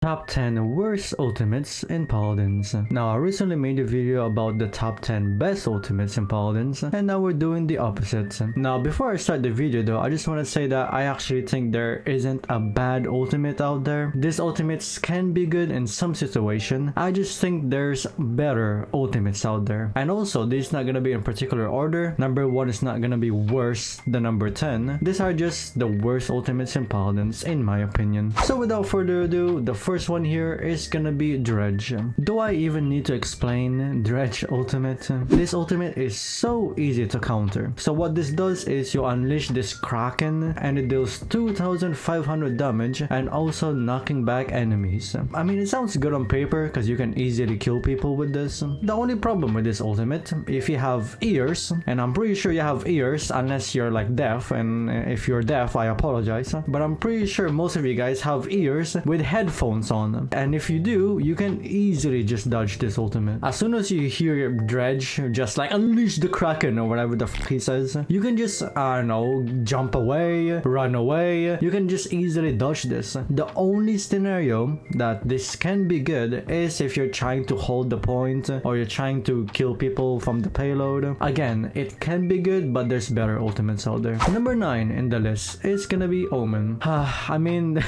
Top 10 worst ultimates in Paladins. Now I recently made a video about the top 10 best ultimates in Paladins, and now we're doing the opposite. Now before I start the video though, I just want to say that I actually think there isn't a bad ultimate out there. These ultimates can be good in some situation. I just think there's better ultimates out there. And also, this is not gonna be in particular order. Number 1 is not gonna be worse than number 10. These are just the worst ultimates in Paladins in my opinion. So without further ado, the first one here is gonna be Dredge. Do I even need to explain Dredge ultimate? This ultimate is so easy to counter. So what this does is you unleash this Kraken and it deals 2500 damage and also knocking back enemies. I mean, it sounds good on paper because you can easily kill people with this. The only problem with this ultimate, if you have ears, and I'm pretty sure you have ears unless you're like deaf, and if you're deaf I apologize, but I'm pretty sure most of you guys have ears with headphones on, and if you do, you can easily just dodge this ultimate. As soon as you hear Dredge just like unleash the Kraken or whatever the f he says, you can just I don't know, jump away, run away. You can just easily dodge this. The only scenario that this can be good is if you're trying to hold the point or you're trying to kill people from the payload. Again, it can be good, but there's better ultimates out there. Number 9 in the list is gonna be Omen. I mean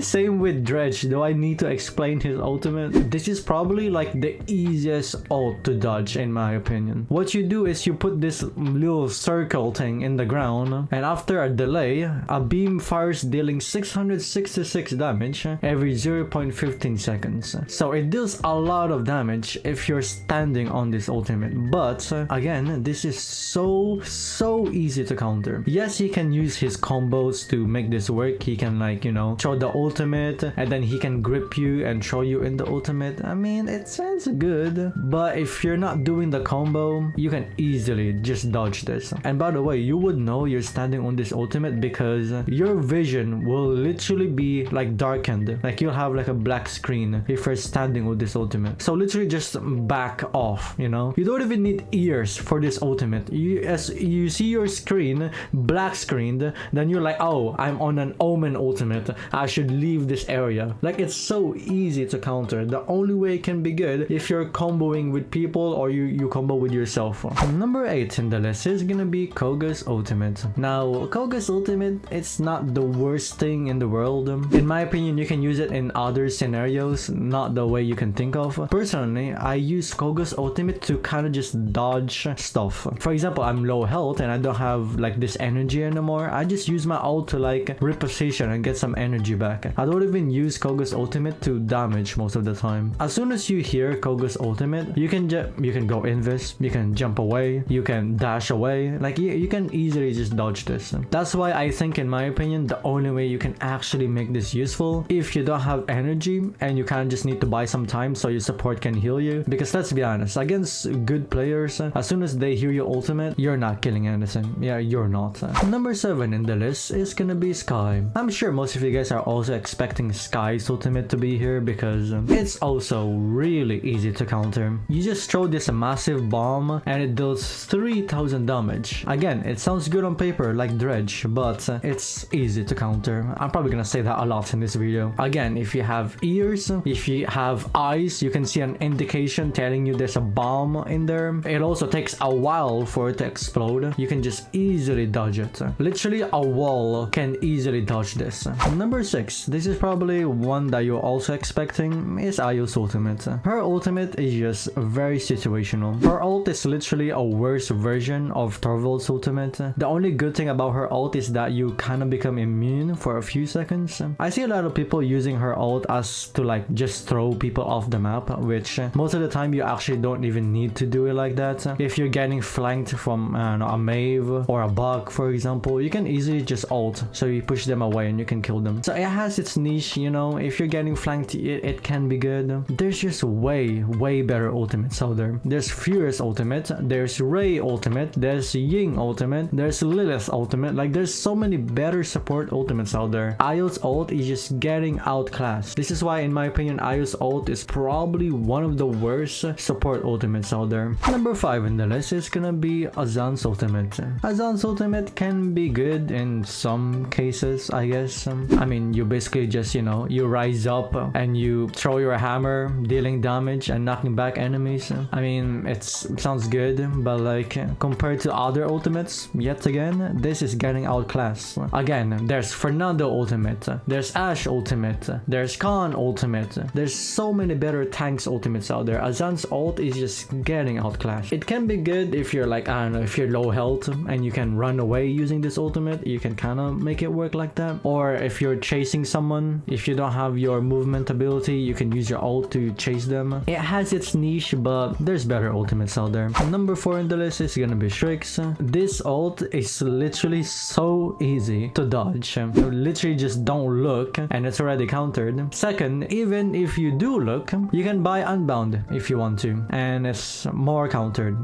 same with Dredge. Do I need to explain his ultimate? This is probably like the easiest ult to dodge in my opinion. What you do is you put this little circle thing in the ground, and after a delay, a beam fires dealing 666 damage every 0.15 seconds. So it deals a lot of damage if you're standing on this ultimate. But again, this is so easy to counter. Yes, he can use his combos to make this work. He can, like, you know, throw the ultimate and then he can grip you and throw you in the ultimate. I mean, it sounds good, but if you're not doing the combo, you can easily just dodge this. And by the way, you would know you're standing on this ultimate because your vision will literally be like darkened. Like you'll have like a black screen if you're standing with this ultimate. So literally just back off, you know? You don't even need ears for this ultimate. As you see your screen black screened, then you're like, oh, I'm on an Omen ultimate, I should leave this area. Like, it's so easy to counter. The only way it can be good if you're comboing with people or you combo with yourself. Number 8 in the list is gonna be Koga's ultimate. Now, Koga's ultimate, it's not the worst thing in the world. In my opinion, you can use it in other scenarios, not the way you can think of. Personally, I use Koga's ultimate to kind of just dodge stuff. For example, I'm low health and I don't have like this energy anymore. I just use my ult to like reposition and get some energy back. I don't even use Koga's ultimate to damage most of the time. As soon as you hear Koga's ultimate, you can go invis, you can jump away, you can dash away. Like you can easily just dodge this. That's why I think, in my opinion, the only way you can actually make this useful, if you don't have energy and you kind of just need to buy some time so your support can heal you. Because let's be honest, against good players, as soon as they hear your ultimate, you're not killing anything. Yeah, you're not. Number 7 in the list is gonna be Skye. I'm sure most of you guys are also expecting Skye's ultimate to be here because it's also really easy to counter. You just throw this massive bomb and it deals 3000 damage. Again, it sounds good on paper like Dredge, but it's easy to counter. I'm probably gonna say that a lot in this video. Again, if you have ears, if you have eyes, you can see an indication telling you there's a bomb in there. It also takes a while for it to explode. You can just easily dodge it. Literally a wall can easily dodge this. Number 6, this is probably one that you're also expecting, is Io's ultimate. Her ultimate is just very situational. Her ult is literally a worse version of Torvald's ultimate. The only good thing about her ult is that you kind of become immune for a few seconds. I see a lot of people using her ult as to like just throw people off the map, which most of the time you actually don't even need to do it like that. If you're getting flanked from a Mave or a bug, for example, you can easily just ult, so you push them away and you can kill them. So it has its niche, you know. If you're getting flanked, it can be good. There's just way better ultimates out there. There's Furious ultimate, there's Ray ultimate, there's Ying ultimate, there's Lilith ultimate. Like, there's so many better support ultimates out there. Io's ult is just getting outclassed. This is why, in my opinion, Io's ult is probably one of the worst support ultimates out there. Number 5 in the list is gonna be Azaan's ultimate. Azaan's ultimate can be good in some cases, I guess. I mean, mean, you basically just, you know, you rise up and you throw your hammer, dealing damage and knocking back enemies. I mean, it sounds good, but like compared to other ultimates, yet again, this is getting outclassed. Again, there's Fernando ultimate, there's Ashe ultimate, there's Khan ultimate, there's so many better tanks ultimates out there. Azaan's ult is just getting outclassed. It can be good if you're like, I don't know, if you're low health and you can run away using this ultimate, you can kind of make it work like that. Or if you're chasing someone, if you don't have your movement ability, you can use your ult to chase them. It has its niche, but there's better ultimates out there. Number 4 in the list is gonna be Strix. This ult is literally so easy to dodge. You literally just don't look and it's already countered. Second, even if you do look, you can buy Unbound if you want to, and it's more countered.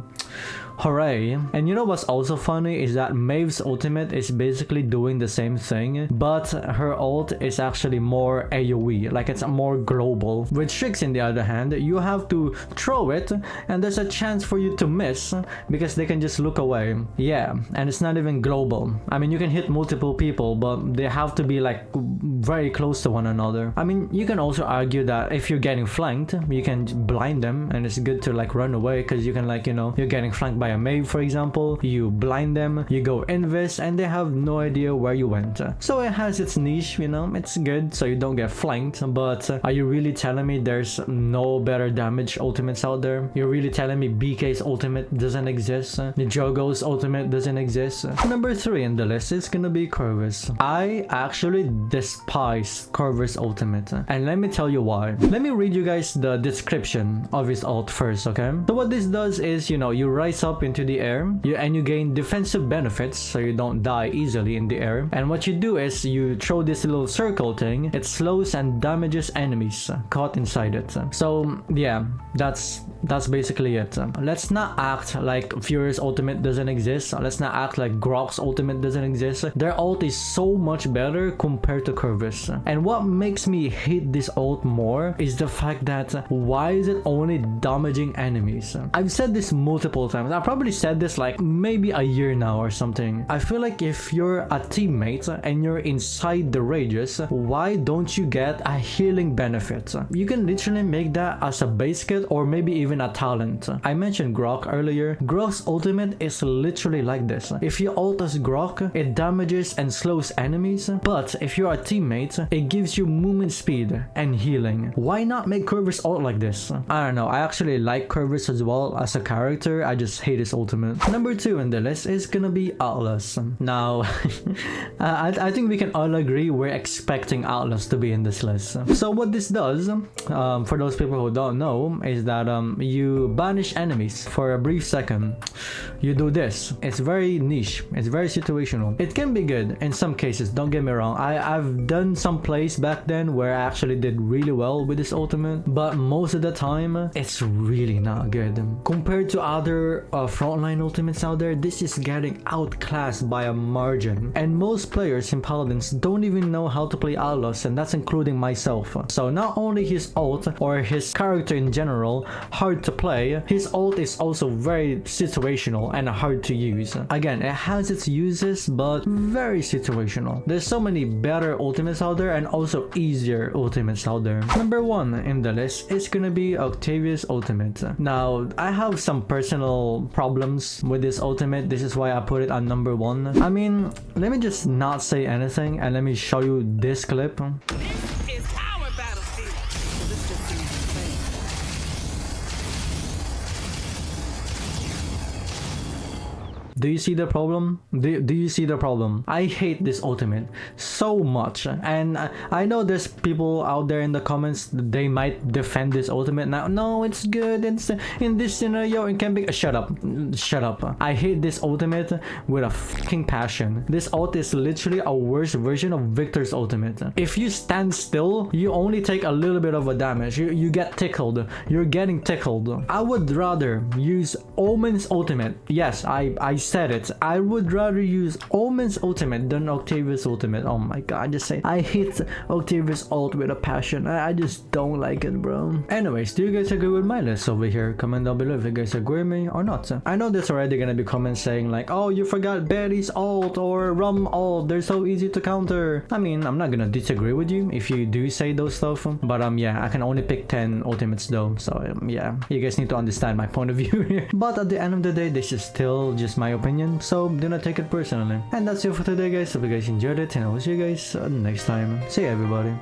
Hooray. And you know what's also funny is that Maeve's ultimate is basically doing the same thing, but her ult is actually more AoE, like it's more global. With Strix, in the other hand, you have to throw it and there's a chance for you to miss because they can just look away. Yeah, and it's not even global. I mean, you can hit multiple people, but they have to be like very close to one another. I mean, you can also argue that if you're getting flanked, you can blind them and it's good to like run away because you can, like, you know, you're getting flanked by a Maeve, for example, you blind them, you go invis, and they have no idea where you went. So it has its niche, you know, it's good so you don't get flanked, but are you really telling me there's no better damage ultimates out there? You're really telling me BK's ultimate doesn't exist? Jogo's ultimate doesn't exist? Number 3 in the list is gonna be Corvus. I actually despise Corvus ultimate, and let me tell you why. Let me read you guys the description of his ult first, okay? So what this does is, you know, you rise up into the air and you gain defensive benefits so you don't die easily in the air, and what you do is you throw this little circle thing. It slows and damages enemies caught inside it. So yeah, that's basically it. Let's not act like Fury's ultimate doesn't exist. Let's not act like Grok's ultimate doesn't exist. Their ult is so much better compared to Corvus, and what makes me hate this ult more is the fact that why is it only damaging enemies? I've said this multiple times. I probably said this like maybe a year now or something. I feel like if you're a teammate and you're inside the radius, why don't you get a healing benefit? You can literally make that as a base kit or maybe even a talent. I mentioned Grok earlier. Grok's ultimate is literally like this. If you ult as Grok, it damages and slows enemies, but if you're a teammate, it gives you movement speed and healing. Why not make Corvus ult like this? I don't know. I actually like Corvus as well as a character. I just hate his ultimate. Number 2 in the list is gonna be Atlas. Now, I think we can all agree we're expecting Atlas to be in this list. So what this does, for those people who don't know, is that you banish enemies for a brief second. You do this. It's very niche. It's very situational. It can be good in some cases, don't get me wrong. I've done some plays back then where I actually did really well with this ultimate, but most of the time, it's really not good. Compared to other frontline ultimates out there, this is getting outclassed by a margin, and most players in Paladins don't even know how to play Atlas, and that's including myself. So not only his ult or his character in general hard to play, his ult is also very situational and hard to use. Again, it has its uses, but very situational. There's so many better ultimates out there and also easier ultimates out there. Number 1 in the list is gonna be Octavia's ultimate. Now, I have some personal problems with this ultimate. This is why I put it on number 1. I mean, let me just not say anything and let me show you this clip. This is our battlefield. This just seems insane. Do you see the problem? Do you see the problem? I hate this ultimate so much, and I know there's people out there in the comments, they might defend this ultimate now. No, it's good. It's in this scenario it can be. Shut up. I hate this ultimate with a fucking passion. This ult is literally a worse version of Victor's ultimate. If you stand still, you only take a little bit of a damage. You get tickled. You're getting tickled. I would rather use Omen's ultimate. Yes, I said it. I would rather use Omen's ultimate than Octavia's ultimate. Oh my god, I just say I hate Octavia's ult with a passion. I just don't like it, bro. Anyways, do you guys agree with my list over here? Comment down below if you guys agree with me or not. I know there's already gonna be comments saying like, oh, you forgot Betty's ult or Rum ult. They're so easy to counter. I mean, I'm not gonna disagree with you if you do say those stuff. But yeah, I can only pick 10 ultimates though. So yeah, you guys need to understand my point of view here. But at the end of the day, this is still just my opinion. So do not take it personally. And that's it for today, guys. Hope you guys enjoyed it, and I will see you guys next time. See ya, everybody.